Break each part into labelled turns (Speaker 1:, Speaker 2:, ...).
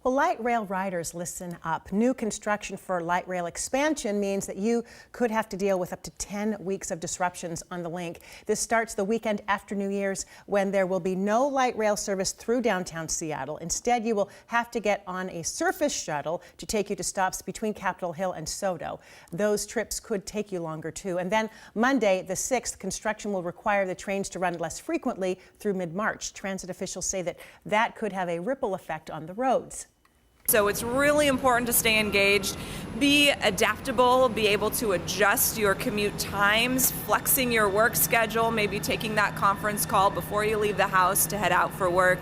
Speaker 1: Well, light rail riders, listen up. New construction for light rail expansion means that you could have to deal with up to 10 weeks of disruptions on the link. This starts the weekend after New Year's, when there will be no light rail service through downtown Seattle. Instead, you will have to get on a surface shuttle to take you to stops between Capitol Hill and SoDo. Those trips could take you longer too. And then Monday, the 6th, construction will require the trains to run less frequently through mid-March. Transit officials say that could have a ripple effect on the roads.
Speaker 2: So it's really important to stay engaged, be adaptable, be able to adjust your commute times, flexing your work schedule, maybe taking that conference call before you leave the house to head out for work.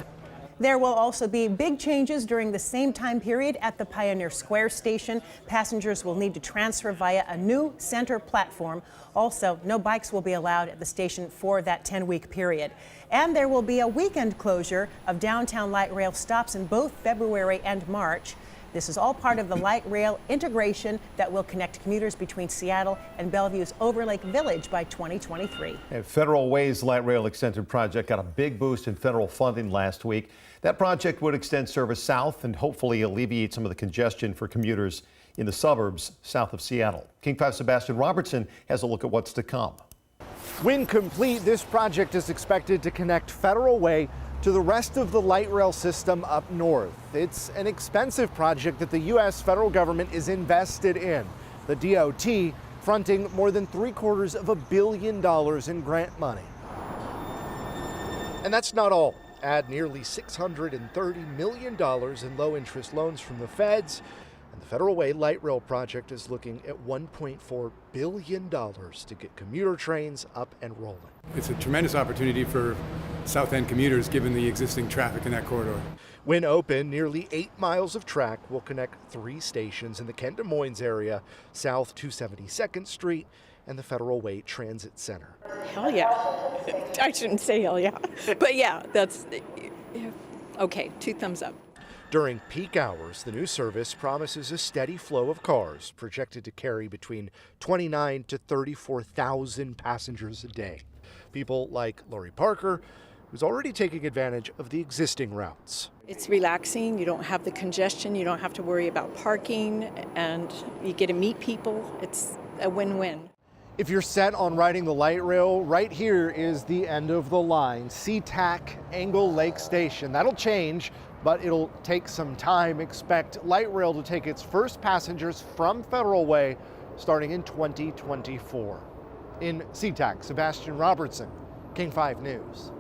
Speaker 1: There will also be big changes during the same time period at the Pioneer Square station. Passengers will need to transfer via a new center platform. Also, no bikes will be allowed at the station for that 10-week period. And there will be a weekend closure of downtown light rail stops in both February and March. This is all part of the light rail integration that will connect commuters between Seattle and Bellevue's Overlake Village by 2023.
Speaker 3: Federal Way's light rail extension project got a big boost in federal funding last week. That project would extend service south and hopefully alleviate some of the congestion for commuters in the suburbs south of Seattle. King 5's Sebastian Robertson has a look at what's to come.
Speaker 4: When complete, this project is expected to connect Federal Way to the rest of the light rail system up north. It's an expensive project that the U.S. federal government is invested in. The DOT fronting more than $750 million in grant money. And that's not all. Add nearly $630 million in low-interest loans from the feds, and the Federal Way light rail project is looking at $1.4 billion to get commuter trains up and rolling.
Speaker 5: It's a tremendous opportunity for South End commuters given the existing traffic in that corridor.
Speaker 4: When open, nearly 8 miles of track will connect 3 stations in the Kent Des Moines area, south to 72nd Street and the Federal Way Transit Center.
Speaker 6: Hell yeah. I shouldn't say hell yeah, but yeah, that's okay. 2 thumbs up.
Speaker 4: During peak hours, the new service promises a steady flow of cars, projected to carry between 29,000 to 34,000 passengers a day. People like Lori Parker, who's already taking advantage of the existing routes.
Speaker 6: It's relaxing. You don't have the congestion. You don't have to worry about parking, and you get to meet people. It's a win-win.
Speaker 4: If you're set on riding the light rail, right here is the end of the line, SeaTac Angle Lake Station. That'll change, but it'll take some time. Expect light rail to take its first passengers from Federal Way starting in 2024. In SeaTac, Sebastian Robertson, King 5 News.